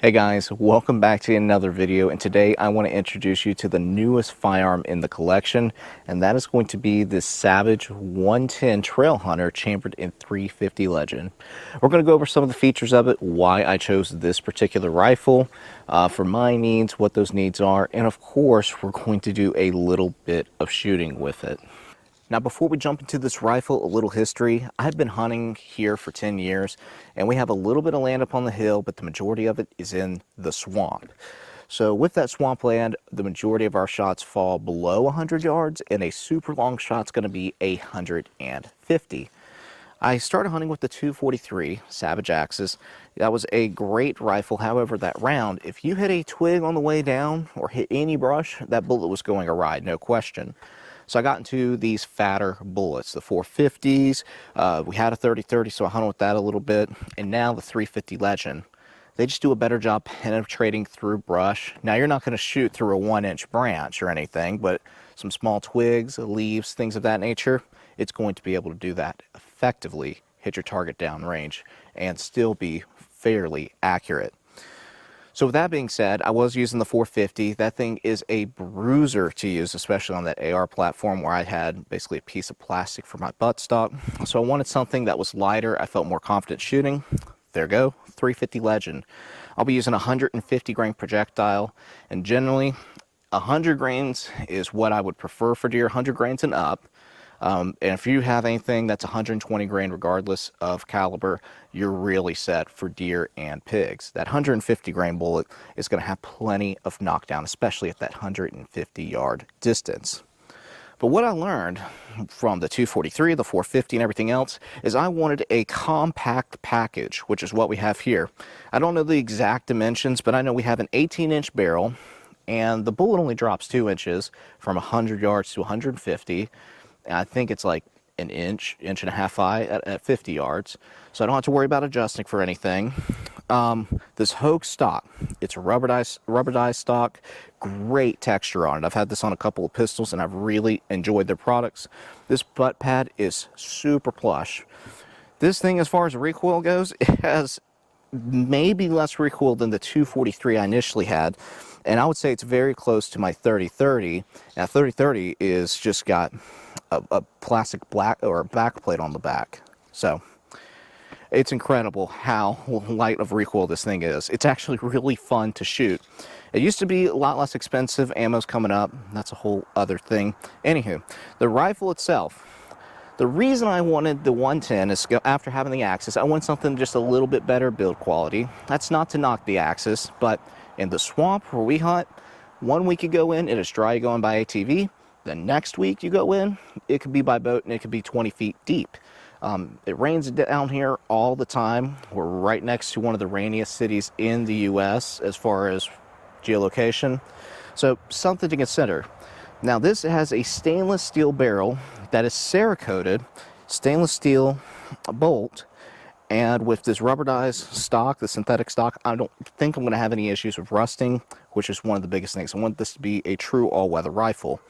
Hey guys, welcome back to another video, and today I want to introduce you to the newest firearm in the collection, and that is going to be this Savage 110 Trail Hunter chambered in 350 Legend. We're going to go over some of the features of it, why I chose this particular rifle for my needs, what those needs are, and of course we're going to do a little bit of shooting with it. Now, before we jump into this rifle, a little history. I've been hunting here for 10 years, and we have a little bit of land up on the hill, but the majority of it is in the swamp. So with that swampland, the majority of our shots fall below 100 yards, and a super long shot's going to be 150. I started hunting with the 243 Savage Axis. That was a great rifle. However, that round, if you hit a twig on the way down or hit any brush, that bullet was going awry, no question. So I got into these fatter bullets, the 450s. We had a 30-30, so I hunted with that a little bit. And now the 350 Legend. They just do a better job penetrating through brush. Now, you're not going to shoot through a 1-inch branch or anything, but some small twigs, leaves, things of that nature, it's going to be able to do that effectively, hit your target downrange, and still be fairly accurate. So with that being said, I was using the 450. That thing is a bruiser to use, especially on that AR platform where I had basically a piece of plastic for my buttstock. So I wanted something that was lighter. I felt more confident shooting. There you go, 350 Legend. I'll be using a 150 grain projectile, and generally 100 grains is what I would prefer for deer, 100 grains and up. And if you have anything that's 120 grain, regardless of caliber, you're really set for deer and pigs. That 150 grain bullet is going to have plenty of knockdown, especially at that 150 yard distance. But what I learned from the 243, the 450, and everything else is I wanted a compact package, which is what we have here. I don't know the exact dimensions, but I know we have an 18-inch barrel, and the bullet only drops 2 inches from 100 yards to 150. I think it's like an inch and a half high at 50 yards. So I don't have to worry about adjusting for anything. This Hogue stock, it's a rubberized stock, great texture on it. I've had this on a couple of pistols and I've really enjoyed their products. This butt pad is super plush. This thing, as far as recoil goes, it has maybe less recoil than the 243 I initially had, and I would say it's very close to my 30-30. Now 30-30 is just got a plastic black or back plate on the back, so it's incredible how light of recoil this thing is. It's actually really fun to shoot. It used to be a lot less expensive. Ammo's coming up, that's a whole other thing. Anywho, the rifle itself, the reason I wanted the 110 is, after having the Axis, I want something just a little bit better build quality. That's not to knock the Axis, but in the swamp where we hunt, 1 week you go in, it is dry going by ATV. The next week you go in, it could be by boat and it could be 20 feet deep. It rains down here all the time. We're right next to one of the rainiest cities in the US as far as geolocation. So something to consider. Now, this has a stainless steel barrel that is Cerakoted, stainless steel bolt, and with this rubberized stock, the synthetic stock, I don't think I'm going to have any issues with rusting, which is one of the biggest things. I want this to be a true all-weather rifle.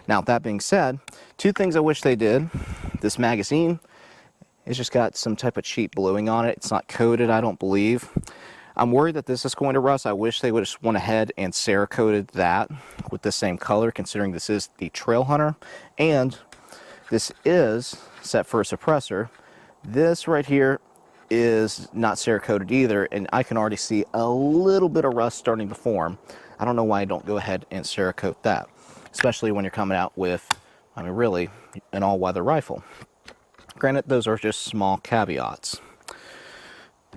Now, that being said, two things I wish they did. This magazine, it's just got some type of cheap bluing on it. It's not coated, I don't believe. I'm worried that this is going to rust. I wish they would have just went ahead and Cerakoted that with the same color, considering this is the Trail Hunter, and this is set for a suppressor. This right here is not Cerakoted either, and I can already see a little bit of rust starting to form. I don't know why I don't go ahead and Cerakote that, especially when you're coming out with, I mean, really, an all-weather rifle. Granted, those are just small caveats,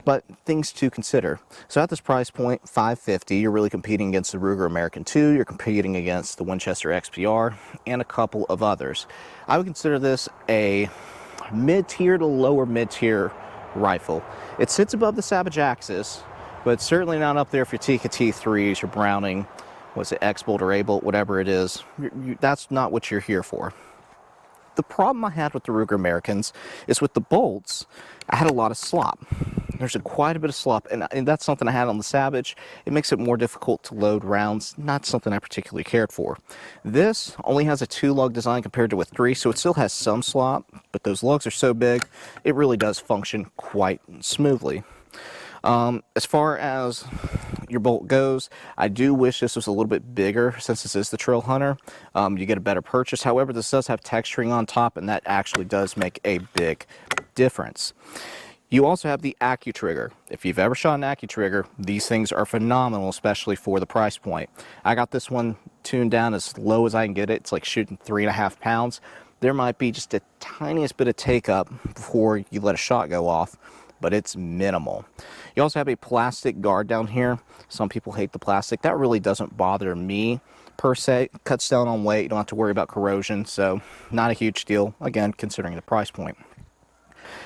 but things to consider. So at this price point, $550, you're really competing against the Ruger American II, you're competing against the Winchester XPR, and a couple of others. I would consider this a mid-tier to lower mid-tier rifle. It sits above the Savage Axis, but it's certainly not up there if your Tikka T3s, your Browning, what's it, X-Bolt or A-Bolt, whatever it is. That's not what you're here for. The problem I had with the Ruger Americans is with the bolts, I had a lot of slop. There's quite a bit of slop, and that's something I had on the Savage. It makes it more difficult to load rounds, not something I particularly cared for. This only has a 2-lug design compared to a 3, so it still has some slop, but those lugs are so big, it really does function quite smoothly. As far as your bolt goes, I do wish this was a little bit bigger since this is the Trail Hunter. You get a better purchase. However, this does have texturing on top, and that actually does make a big difference. You also have the AccuTrigger. If you've ever shot an AccuTrigger, these things are phenomenal, especially for the price point. I got this one tuned down as low as I can get it. It's like shooting 3.5 pounds. There might be just a tiniest bit of take up before you let a shot go off, but it's minimal. You also have a plastic guard down here. Some people hate the plastic. That really doesn't bother me per se. It cuts down on weight. You don't have to worry about corrosion, so not a huge deal, again, considering the price point.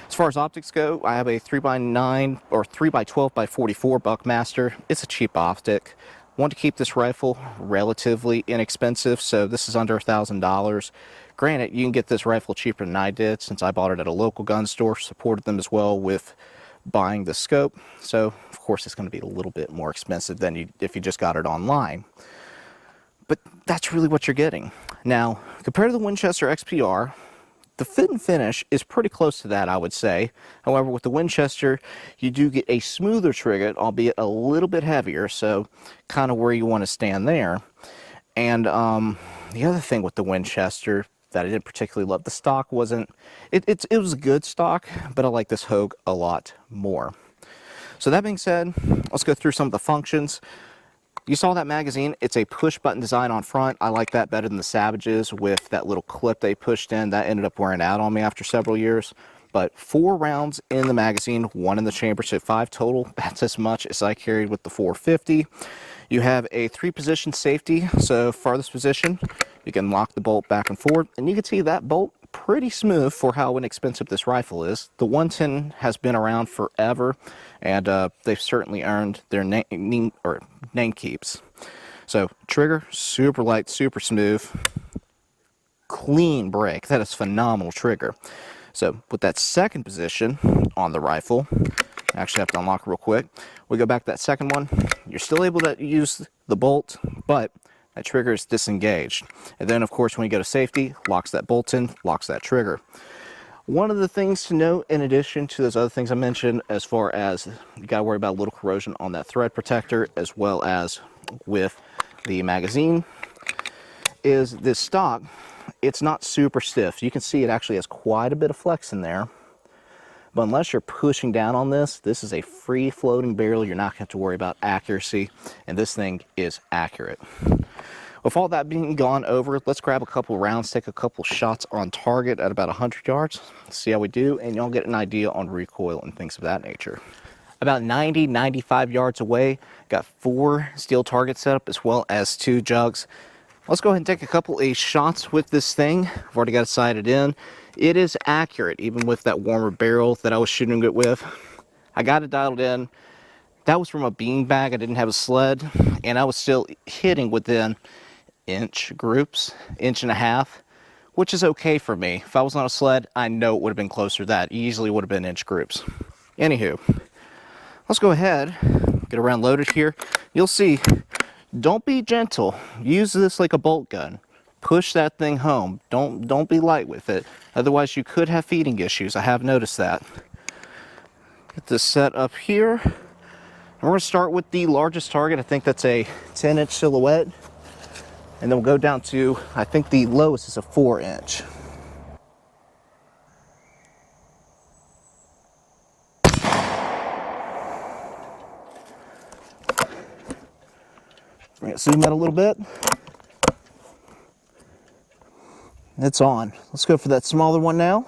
As far as optics go, I have a 3x9 or 3x12x44 Buckmaster. It's a cheap optic. Want to keep this rifle relatively inexpensive, so this is under $1,000. Granted, you can get this rifle cheaper than I did since I bought it at a local gun store, supported them as well with buying the scope. So, of course, it's going to be a little bit more expensive than if you just got it online. But that's really what you're getting. Now, compared to the Winchester XPR, the fit and finish is pretty close to that, I would say. However, with the Winchester, you do get a smoother trigger, albeit a little bit heavier, so kind of where you want to stand there. And the other thing with the Winchester that I didn't particularly love, the stock wasn't, it was a good stock, but I like this Hogue a lot more. So that being said, let's go through some of the functions. You saw that magazine. It's a push button design on front. I like that better than the Savages with that little clip they pushed in. That ended up wearing out on me after several years. But 4 rounds in the magazine, 1 in the chamber, so 5 total. That's as much as I carried with the 450. You have a 3-position safety, so farthest position, you can lock the bolt back and forward. And you can see that bolt pretty smooth for how inexpensive this rifle is. The 110 has been around forever, and they've certainly earned their name keeps. So trigger, super light, super smooth, clean break. That is phenomenal trigger. So with that second position on the rifle, I actually have to unlock it real quick. We go back to that second one. You're still able to use the bolt, but that trigger is disengaged. And then, of course, when you go to safety, locks that bolt in, locks that trigger. One of the things to note, in addition to those other things I mentioned, as far as you got to worry about a little corrosion on that thread protector, as well as with the magazine, is this stock. It's not super stiff. You can see it actually has quite a bit of flex in there. But unless you're pushing down on this, this is a free floating barrel. You're not going to have to worry about accuracy, and this thing is accurate. With all that being gone over, let's grab a couple rounds, take a couple shots on target at about 100 yards, see how we do, and you'll get an idea on recoil and things of that nature. About 90-95 yards away, got 4 steel targets set up as well as 2 jugs. Let's go ahead and take a couple of shots with this thing. I've already got it sighted in. It is accurate, even with that warmer barrel that I was shooting it with. I got it dialed in. That was from a beanbag. I didn't have a sled, and I was still hitting within inch groups, 1.5 inches, which is okay for me. If I was on a sled, I know it would have been closer to that. It easily would have been inch groups. Anywho, let's go ahead, get a round loaded here. You'll see, don't be gentle. Use this like a bolt gun. Push that thing home. Don't be light with it. Otherwise, you could have feeding issues. I have noticed that. Get this set up here. And we're going to start with the largest target. I think that's a 10-inch silhouette. And then we'll go down to, I think the lowest is a 4-inch. Bring it, zoom out a little bit. It's on. Let's go for that smaller one now.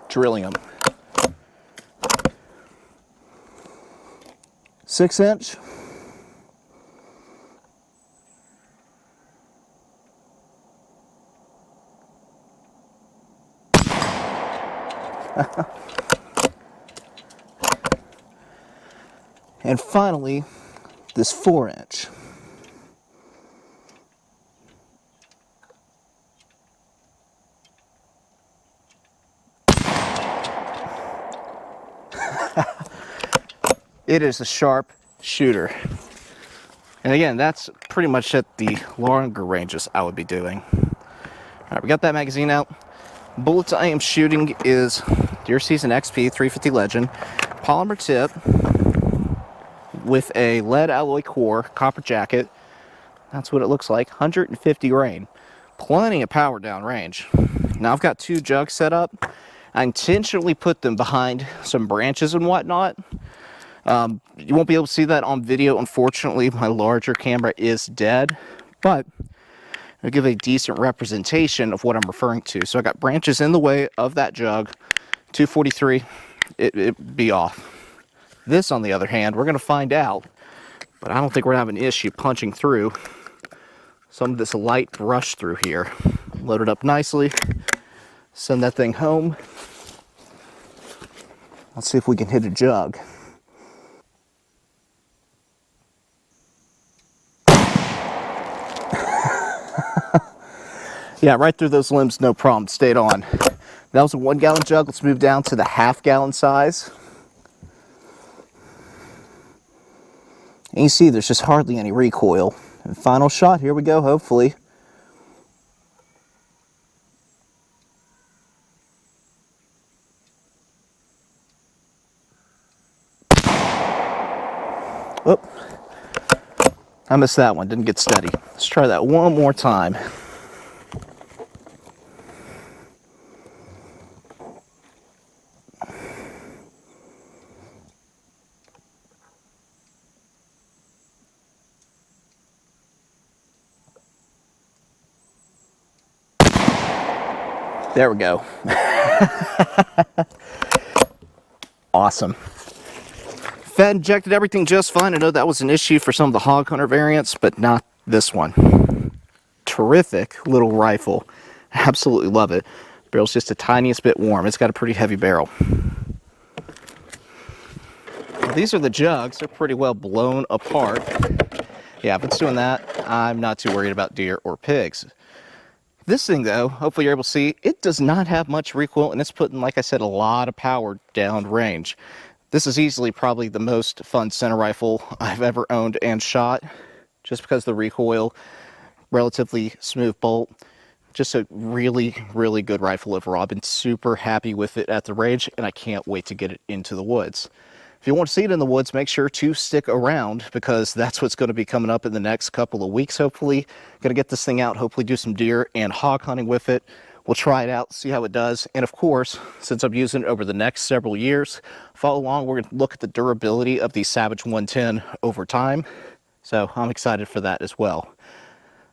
Drilling them. 6-inch. And finally, this 4-inch. It is a sharp shooter. And again, that's pretty much at the longer ranges I would be doing. right, we got that magazine out. Bullets I am shooting is Deer Season XP 350 Legend, polymer tip with a lead alloy core, copper jacket. That's what it looks like. 150 grain. Plenty of power down range. Now I've got 2 jugs set up. I intentionally put them behind some branches and whatnot. You won't be able to see that on video. Unfortunately, my larger camera is dead, but it'll give a decent representation of what I'm referring to. So I got branches in the way of that jug. 243, it'd be off. This, on the other hand, we're going to find out, but I don't think we're going to have an issue punching through some of this light brush through here. Load it up nicely, send that thing home. Let's see if we can hit a jug. Yeah, right through those limbs, no problem, stayed on. That was a 1 gallon jug. Let's move down to the half gallon size. And you see there's just hardly any recoil. And final shot, here we go, hopefully. Oop. I missed that one, didn't get steady. Let's try that one more time. There we go. Awesome. Fed injected everything just fine. I know that was an issue for some of the Hog Hunter variants, but not this one. Terrific little rifle. Absolutely love it. Barrel's just the tiniest bit warm. It's got a pretty heavy barrel. Now, these are the jugs. They're pretty well blown apart. Yeah, if it's doing that, I'm not too worried about deer or pigs. This thing, though, hopefully you're able to see, it does not have much recoil, and it's putting, like I said, a lot of power down range. This is easily probably the most fun center rifle I've ever owned and shot, just because the recoil, relatively smooth bolt, just a really, really good rifle overall. I've been super happy with it at the range, and I can't wait to get it into the woods. If you want to see it in the woods, make sure to stick around, because that's what's going to be coming up in the next couple of weeks, hopefully. Going to get this thing out, hopefully do some deer and hog hunting with it. We'll try it out, see how it does. And of course, since I'm using it over the next several years, follow along. We're going to look at the durability of the Savage 110 over time. So I'm excited for that as well.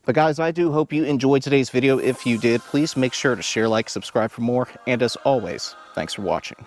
But guys, I do hope you enjoyed today's video. If you did, please make sure to share, like, subscribe for more. And as always, thanks for watching.